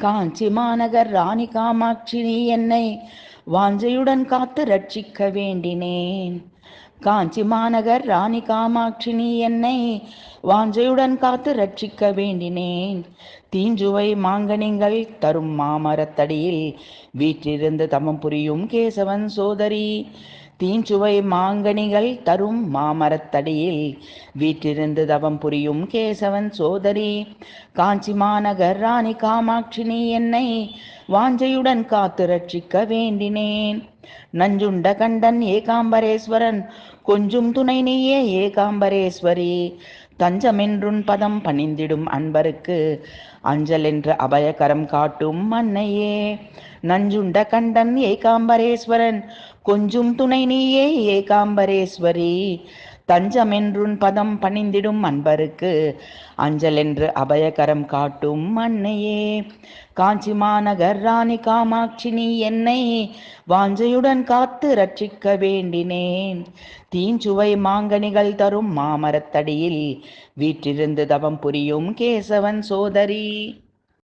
காஞ்சி மாநகர் ராணி காமாட்சி நீ என்னை வாஞ்சையுடன் காத்து ரட்சிக்க வேண்டினேன். காஞ்சி மாநகர் ராணி காமாட்சி நீ என்னை வாஞ்சையுடன் காத்து ரட்சிக்க வேண்டினேன். தீஞ்சுவை மாங்கனிகள் தரும் மாமரத்தடியில் வீற்றிருந்து தமம் புரியும் கேசவன் சோதரி. தீஞ்சுவை மாங்கனிகள் தரும் மாமரத்தடியில் வீற்றிருந்து தவம் புரியும் கேசவன் சோதரி. காஞ்சி மாநகர் ராணி காமாட்சி நீ என்னை வாஞ்சையுடன் காத்து ரட்சிக்க வேண்டினேன். நஞ்சுண்ட கண்டன் ஏகாம்பரேஸ்வரன் கொஞ்சும் துணை நீயே ஏகாம்பரேஸ்வரி. தஞ்சமென்றுன் பதம் பணிந்திடும் அன்பருக்கு அஞ்சல் என்ற அபயகரம் காட்டும் அன்னையே. நஞ்சுண்ட கண்டன் ஏகாம்பரேஸ்வரன் கொஞ்சும் துணை நீயே ஏகாம்பரேஸ்வரி. தஞ்சமென்றுன் பதம் பணிந்திடும் அன்பருக்கு அஞ்சல் என்று அபயகரம் காட்டும் அன்னையே. காஞ்சி மாநகர் ராணி காமாட்சி நீ என்னை வாஞ்சையுடன் காத்து ரட்சிக்க வேண்டினேன். தீஞ்சுவை மாங்கனிகள் தரும் மாமரத்தடியில் வீற்றிருந்து தவம் புரியும் கேசவன் சோதரி.